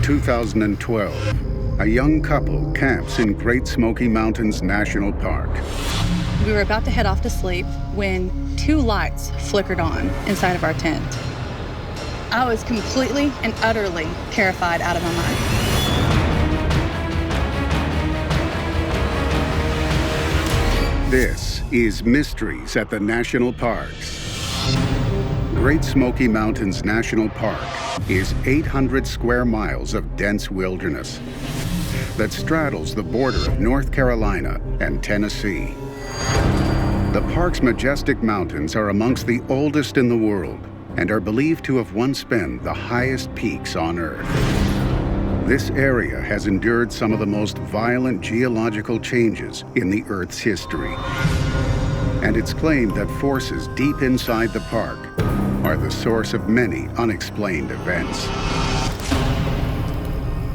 2012, a young couple camps in Great Smoky Mountains National Park. We were about to head off to sleep when 2 lights flickered on inside of our tent. I was completely and utterly terrified out of my mind. This is Mysteries at the National Parks. Great Smoky Mountains National Park is 800 square miles of dense wilderness that straddles the border of North Carolina and Tennessee. The park's majestic mountains are amongst the oldest in the world and are believed to have once been the highest peaks on Earth. This area has endured some of the most violent geological changes in the Earth's history. And it's claimed that forces deep inside the park are the source of many unexplained events.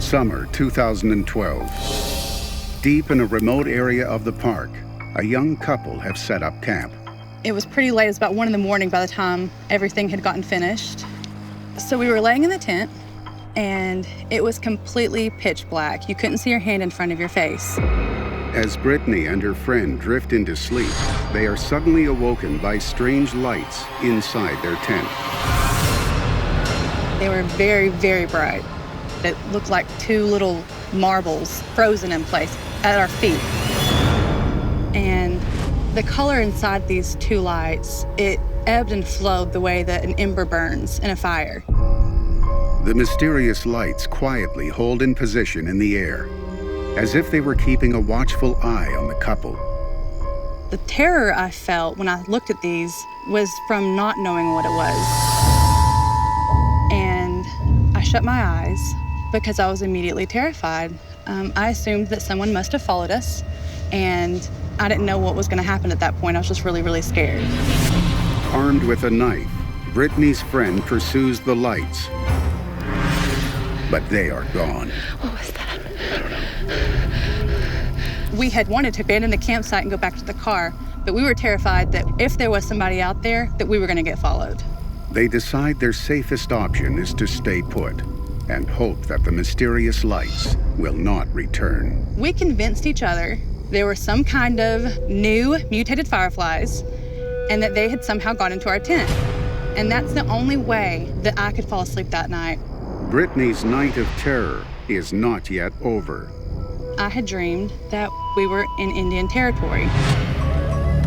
Summer 2012. Deep in a remote area of the park, a young couple have set up camp. It was pretty late. It was about 1 in the morning by the time everything had gotten finished. So we were laying in the tent, and it was completely pitch black. You couldn't see your hand in front of your face. As Brittany and her friend drift into sleep, they are suddenly awoken by strange lights inside their tent. They were very, very bright. It looked like 2 little marbles frozen in place at our feet. And the color inside these 2 lights, it ebbed and flowed the way that an ember burns in a fire. The mysterious lights quietly hold in position in the air, as if they were keeping a watchful eye on the couple. The terror I felt when I looked at these was from not knowing what it was. And I shut my eyes because I was immediately terrified. I assumed that someone must have followed us, and I didn't know what was going to happen at that point. I was just really, really scared. Armed with a knife, Brittany's friend pursues the lights, but they are gone. What was that? I don't know. We had wanted to abandon the campsite and go back to the car, but we were terrified that if there was somebody out there, that we were going to get followed. They decide their safest option is to stay put and hope that the mysterious lights will not return. We convinced each other there were some kind of new mutated fireflies and that they had somehow got into our tent. And that's the only way that I could fall asleep that night. Brittany's night of terror is not yet over. I had dreamed that we were in Indian territory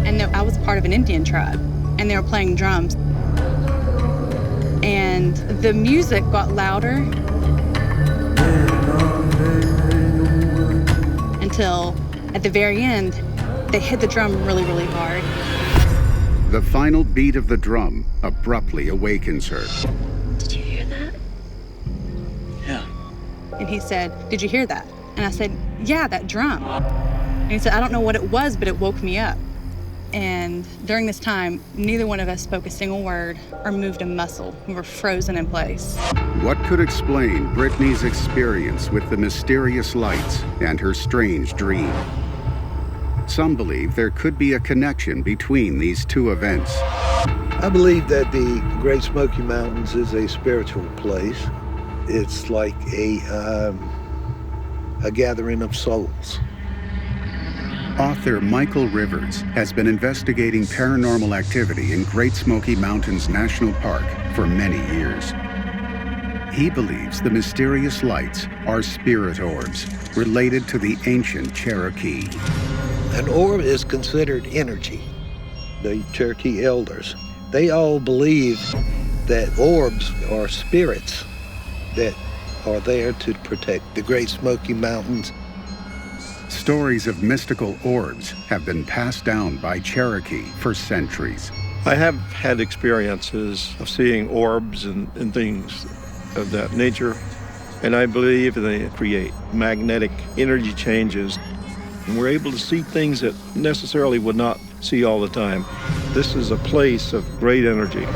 and that I was part of an Indian tribe and they were playing drums. And the music got louder until at the very end, they hit the drum really, really hard. The final beat of the drum abruptly awakens her. Did you hear that? Yeah. And he said, did you hear that? And I said, yeah, that drum. And he said, I don't know what it was, but it woke me up. And during this time, neither one of us spoke a single word or moved a muscle. We were frozen in place. What could explain Brittany's experience with the mysterious lights and her strange dream? Some believe there could be a connection between these 2 events. I believe that the Great Smoky Mountains is a spiritual place. It's like a gathering of souls. Author Michael Rivers has been investigating paranormal activity in Great Smoky Mountains National Park for many years. He believes the mysterious lights are spirit orbs related to the ancient Cherokee. An orb is considered energy. The Cherokee elders, they all believe that orbs are spirits that are there to protect the Great Smoky Mountains. Stories of mystical orbs have been passed down by Cherokee for centuries. I have had experiences of seeing orbs and things of that nature, and I believe they create magnetic energy changes, and we're able to see things that necessarily would not see all the time. This is a place of great energy.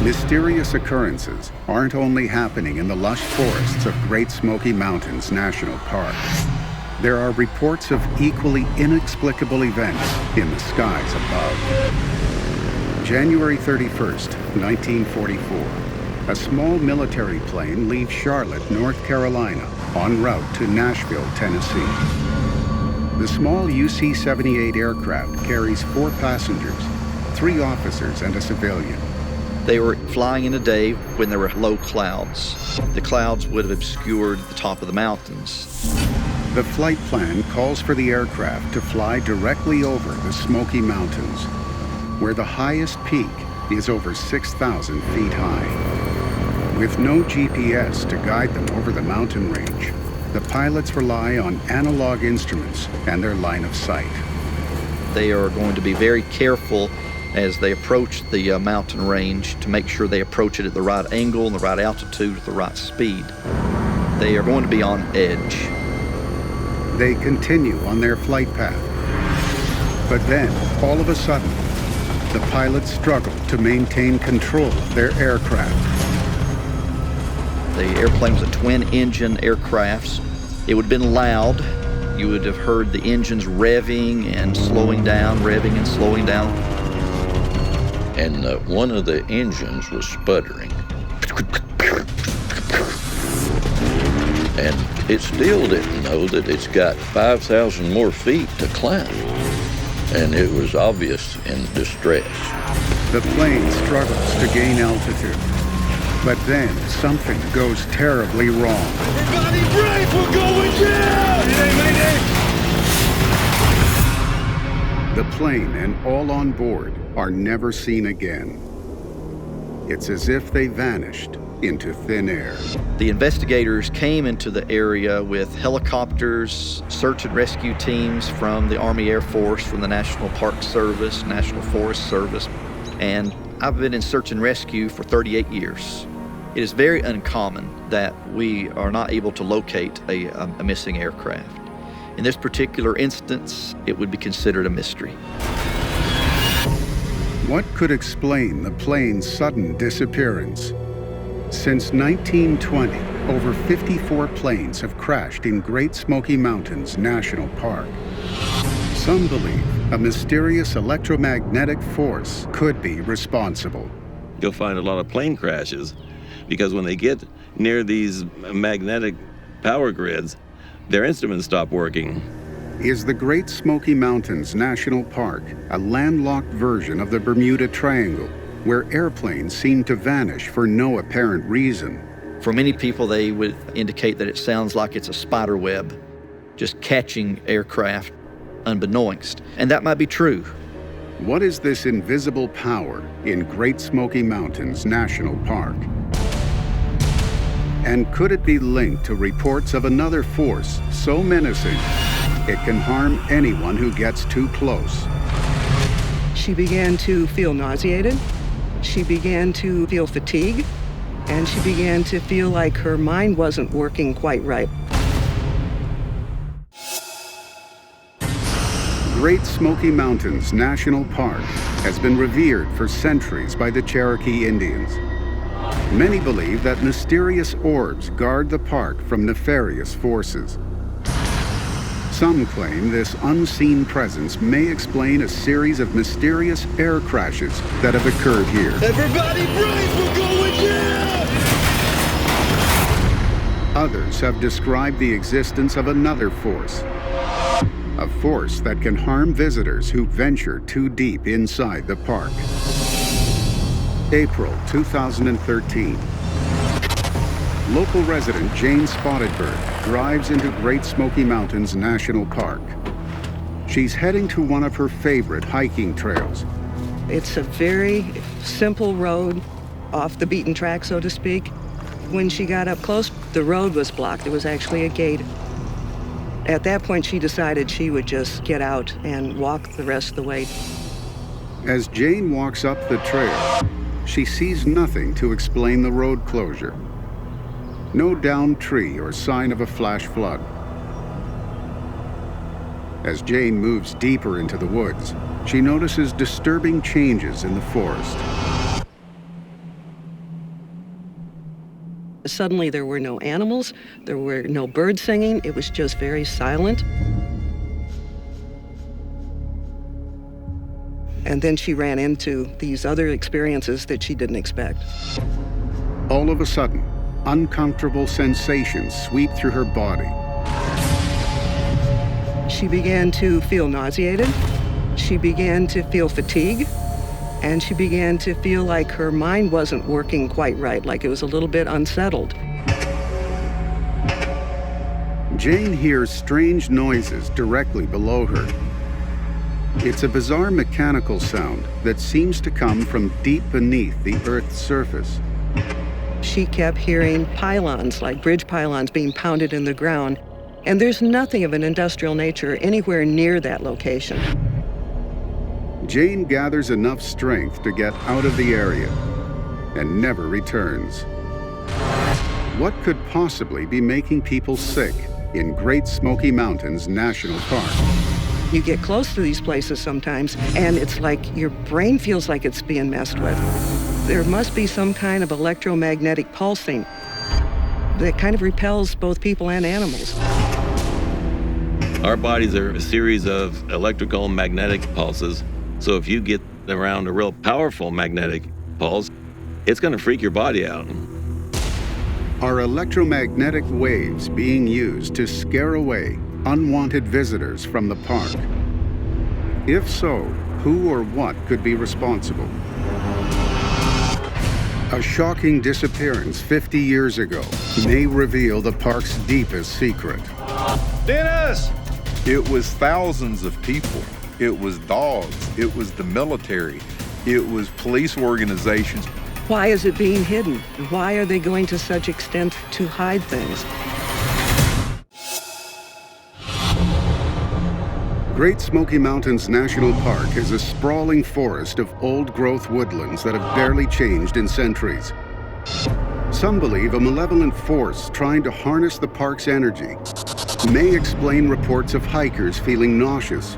Mysterious occurrences aren't only happening in the lush forests of Great Smoky Mountains National Park. There are reports of equally inexplicable events in the skies above. January 31st, 1944. a small military plane leaves Charlotte, North Carolina, en route to Nashville, Tennessee. The small UC-78 aircraft carries 4 passengers, 3 officers and a civilian. They were flying in a day when there were low clouds. The clouds would have obscured the top of the mountains. The flight plan calls for the aircraft to fly directly over the Smoky Mountains, where the highest peak is over 6,000 feet high. With no GPS to guide them over the mountain range, the pilots rely on analog instruments and their line of sight. They are going to be very careful as they approach the mountain range to make sure they approach it at the right angle and the right altitude at the right speed. They are going to be on edge. They continue on their flight path. But then, all of a sudden, the pilots struggle to maintain control of their aircraft. The airplane was a twin-engine aircraft. It would have been loud. You would have heard the engines revving and slowing down, revving and slowing down. And one of the engines was sputtering. And it still didn't know that it's got 5,000 more feet to climb. And it was obvious in distress. The plane struggles to gain altitude. But then something goes terribly wrong. Everybody brace, we're going down! The plane and all on board are never seen again. It's as if they vanished into thin air. The investigators came into the area with helicopters, search and rescue teams from the Army Air Force, from the National Park Service, National Forest Service, and I've been in search and rescue for 38 years. It is very uncommon that we are not able to locate a missing aircraft. In this particular instance, it would be considered a mystery. What could explain the plane's sudden disappearance? Since 1920, over 54 planes have crashed in Great Smoky Mountains National Park. Some believe a mysterious electromagnetic force could be responsible. You'll find a lot of plane crashes because when they get near these magnetic power grids, their instruments stop working. Is the Great Smoky Mountains National Park a landlocked version of the Bermuda Triangle, where airplanes seem to vanish for no apparent reason? For many people, they would indicate that it sounds like it's a spider web, just catching aircraft unbeknownst. And that might be true. What is this invisible power in Great Smoky Mountains National Park? And could it be linked to reports of another force so menacing it can harm anyone who gets too close? She began to feel nauseated. She began to feel fatigue. And she began to feel like her mind wasn't working quite right. Great Smoky Mountains National Park has been revered for centuries by the Cherokee Indians. Many believe that mysterious orbs guard the park from nefarious forces. Some claim this unseen presence may explain a series of mysterious air crashes that have occurred here. Everybody brace, we're going down! Others have described the existence of another force, a force that can harm visitors who venture too deep inside the park. April 2013. Local resident Jane Spottedberg drives into Great Smoky Mountains National Park. She's heading to one of her favorite hiking trails. It's a very simple road, off the beaten track, so to speak. When she got up close, the road was blocked. There was actually a gate. At that point, she decided she would just get out and walk the rest of the way. As Jane walks up the trail, she sees nothing to explain the road closure. No downed tree or sign of a flash flood. As Jane moves deeper into the woods, she notices disturbing changes in the forest. Suddenly, there were no animals, there were no birds singing, it was just very silent. And then she ran into these other experiences that she didn't expect. All of a sudden, uncomfortable sensations sweep through her body. She began to feel nauseated. She began to feel fatigue. And she began to feel like her mind wasn't working quite right, like it was a little bit unsettled. Jane hears strange noises directly below her. It's a bizarre mechanical sound that seems to come from deep beneath the Earth's surface. She kept hearing pylons, like bridge pylons, being pounded in the ground. And there's nothing of an industrial nature anywhere near that location. Jane gathers enough strength to get out of the area and never returns. What could possibly be making people sick in Great Smoky Mountains National Park? You get close to these places sometimes, and it's like your brain feels like it's being messed with. There must be some kind of electromagnetic pulsing that kind of repels both people and animals. Our bodies are a series of electrical and magnetic pulses. So if you get around a real powerful magnetic pulse, it's going to freak your body out. Are electromagnetic waves being used to scare away unwanted visitors from the park? If so, who or what could be responsible? A shocking disappearance 50 years ago may reveal the park's deepest secret. Dennis! It was thousands of people. It was dogs. It was the military. It was police organizations. Why is it being hidden? Why are they going to such extent to hide things? Great Smoky Mountains National Park is a sprawling forest of old-growth woodlands that have barely changed in centuries. Some believe a malevolent force trying to harness the park's energy may explain reports of hikers feeling nauseous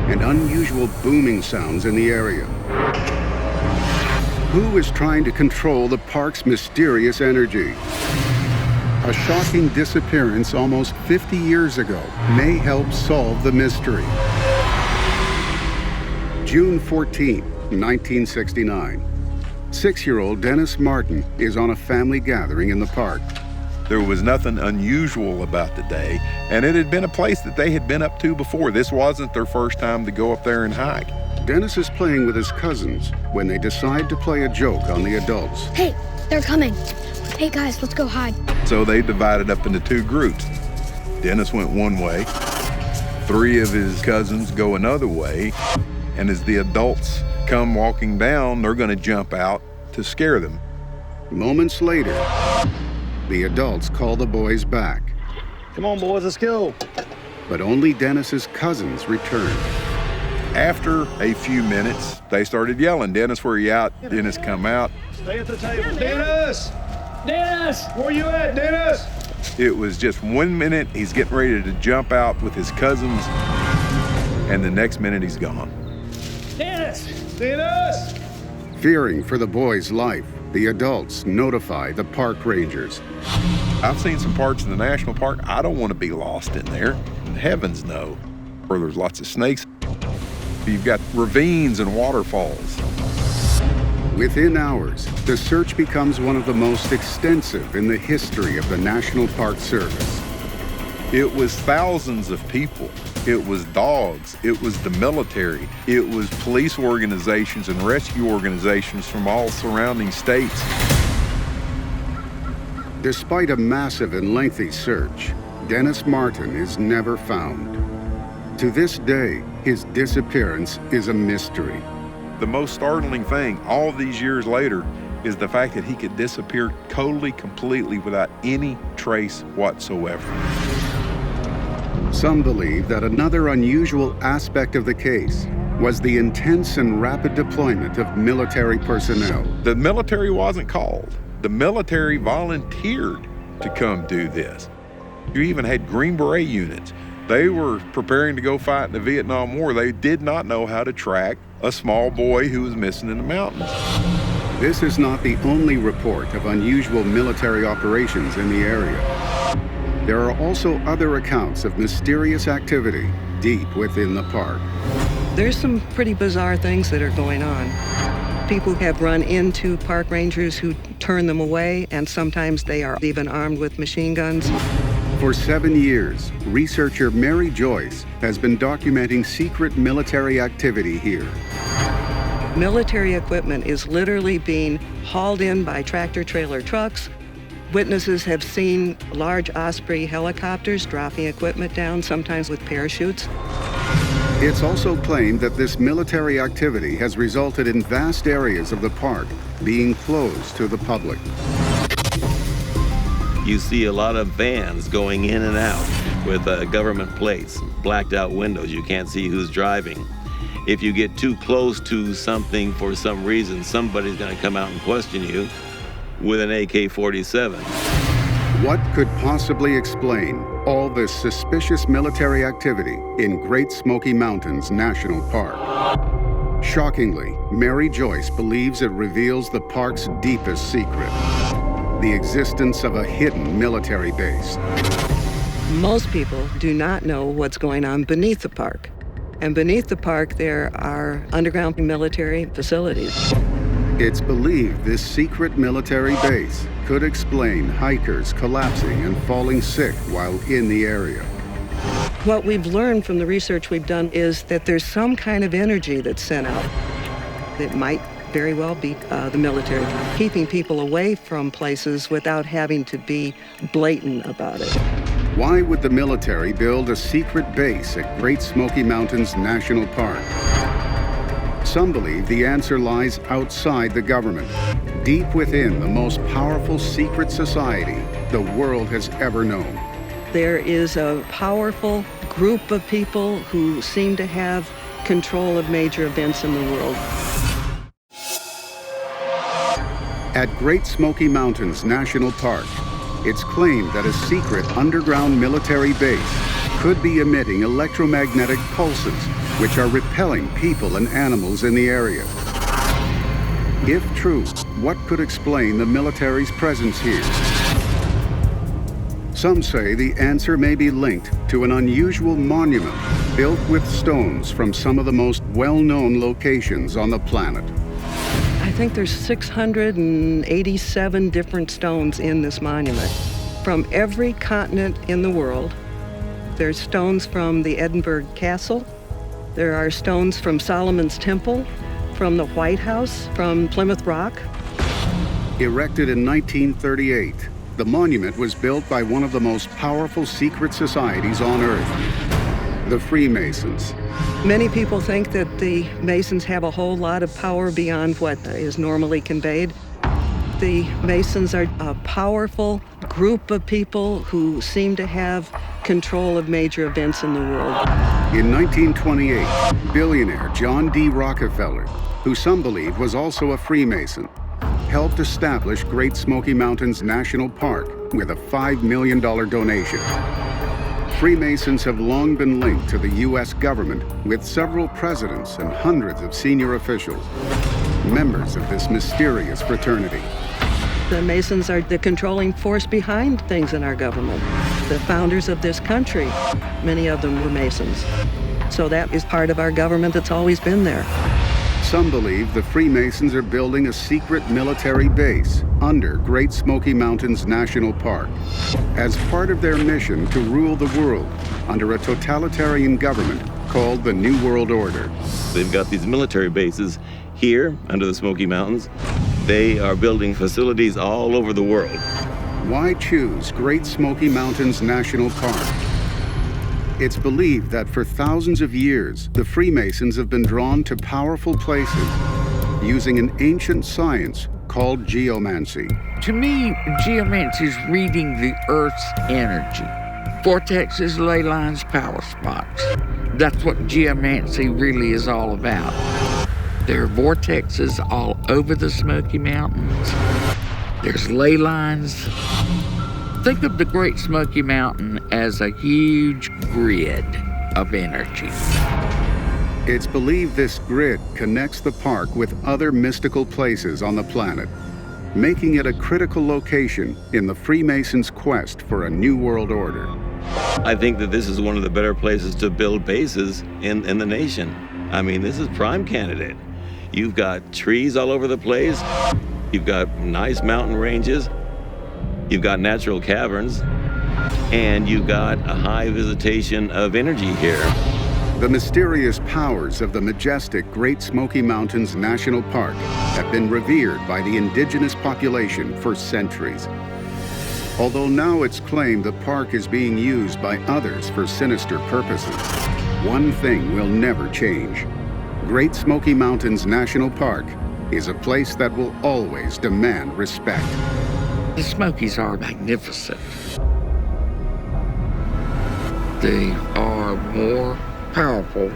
and unusual booming sounds in the area. Who is trying to control the park's mysterious energy? A shocking disappearance almost 50 years ago may help solve the mystery. June 14, 1969. 6-year-old Dennis Martin is on a family gathering in the park. There was nothing unusual about the day, and it had been a place that they had been up to before. This wasn't their first time to go up there and hike. Dennis is playing with his cousins when they decide to play a joke on the adults. Hey, they're coming. Hey guys, let's go hide. So they divided up into two groups. Dennis went one way, 3 of his cousins go another way, and as the adults come walking down, they're going to jump out to scare them. Moments later, the adults call the boys back. Come on, boys, let's go. But only Dennis's cousins return. After a few minutes, they started yelling, "Dennis, where are you at?" Dennis come out. Stay at the table. Dennis! Dennis! Where you at, Dennis? It was just 1 minute, he's getting ready to jump out with his cousins, and the next minute he's gone. Dennis! Dennis! Fearing for the boy's life, the adults notify the park rangers. I've seen some parts in the national park, I don't want to be lost in there. Heavens no. Where there's lots of snakes. You've got ravines and waterfalls. Within hours, the search becomes one of the most extensive in the history of the National Park Service. It was thousands of people. It was dogs. It was the military. It was police organizations and rescue organizations from all surrounding states. Despite a massive and lengthy search, Dennis Martin is never found. To this day, his disappearance is a mystery. The most startling thing all these years later is the fact that he could disappear totally, completely without any trace whatsoever. Some believe that another unusual aspect of the case was the intense and rapid deployment of military personnel. The military wasn't called. The military volunteered to come do this. You even had Green Beret units. They were preparing to go fight in the Vietnam War. They did not know how to track a small boy who was missing in the mountains. This is not the only report of unusual military operations in the area. There are also other accounts of mysterious activity deep within the park. There's some pretty bizarre things that are going on. People have run into park rangers who turn them away, and sometimes they are even armed with machine guns. For 7 years, researcher Mary Joyce has been documenting secret military activity here. Military equipment is literally being hauled in by tractor-trailer trucks. Witnesses have seen large Osprey helicopters dropping equipment down, sometimes with parachutes. It's also claimed that this military activity has resulted in vast areas of the park being closed to the public. You see a lot of vans going in and out with government plates, blacked out windows. You can't see who's driving. If you get too close to something for some reason, somebody's going to come out and question you with an AK-47. What could possibly explain all this suspicious military activity in Great Smoky Mountains National Park? Shockingly, Mary Joyce believes it reveals the park's deepest secret: the existence of a hidden military base. Most people do not know what's going on beneath the park. And beneath the park, there are underground military facilities. It's believed this secret military base could explain hikers collapsing and falling sick while in the area. What we've learned from the research we've done is that there's some kind of energy that's sent out. It might very well be the military, keeping people away from places without having to be blatant about it. Why would the military build a secret base at Great Smoky Mountains National Park? Some believe the answer lies outside the government, deep within the most powerful secret society the world has ever known. There is a powerful group of people who seem to have control of major events in the world. At Great Smoky Mountains National Park, it's claimed that a secret underground military base could be emitting electromagnetic pulses, which are repelling people and animals in the area. If true, what could explain the military's presence here? Some say the answer may be linked to an unusual monument built with stones from some of the most well-known locations on the planet. I think there's 687 different stones in this monument from every continent in the world. There's stones from the Edinburgh Castle. There are stones from Solomon's Temple, from the White House, from Plymouth Rock. Erected in 1938, the monument was built by one of the most powerful secret societies on Earth, the Freemasons. Many people think that the Masons have a whole lot of power beyond what is normally conveyed. The Masons are a powerful group of people who seem to have control of major events in the world. In 1928, billionaire John D. Rockefeller, who some believe was also a Freemason, helped establish Great Smoky Mountains National Park with a $5 million donation. Freemasons have long been linked to the U.S. government, with several presidents and hundreds of senior officials, members of this mysterious fraternity. The Masons are the controlling force behind things in our government. The founders of this country, many of them were Masons. So that is part of our government that's always been there. Some believe the Freemasons are building a secret military base under Great Smoky Mountains National Park as part of their mission to rule the world under a totalitarian government called the New World Order. They've got these military bases here under the Smoky Mountains. They are building facilities all over the world. Why choose Great Smoky Mountains National Park? It's believed that for thousands of years, the Freemasons have been drawn to powerful places using an ancient science called geomancy. To me, geomancy is reading the Earth's energy. Vortexes, ley lines, power spots. That's what geomancy really is all about. There are vortexes all over the Smoky Mountains. There's ley lines. Think of the Great Smoky Mountain as a huge grid of energy. It's believed this grid connects the park with other mystical places on the planet, making it a critical location in the Freemasons' quest for a new world order. I think that this is one of the better places to build bases in the nation. I mean, this is prime candidate. You've got trees all over the place. You've got nice mountain ranges. You've got natural caverns. And you've got a high visitation of energy here. The mysterious powers of the majestic Great Smoky Mountains National Park have been revered by the indigenous population for centuries. Although now it's claimed the park is being used by others for sinister purposes, one thing will never change. Great Smoky Mountains National Park is a place that will always demand respect. The Smokies are magnificent. They are more powerful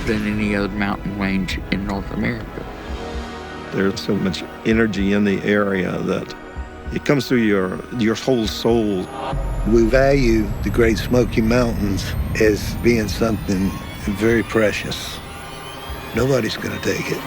than any other mountain range in North America. There's so much energy in the area that it comes through your whole soul. We value the Great Smoky Mountains as being something very precious. Nobody's going to take it.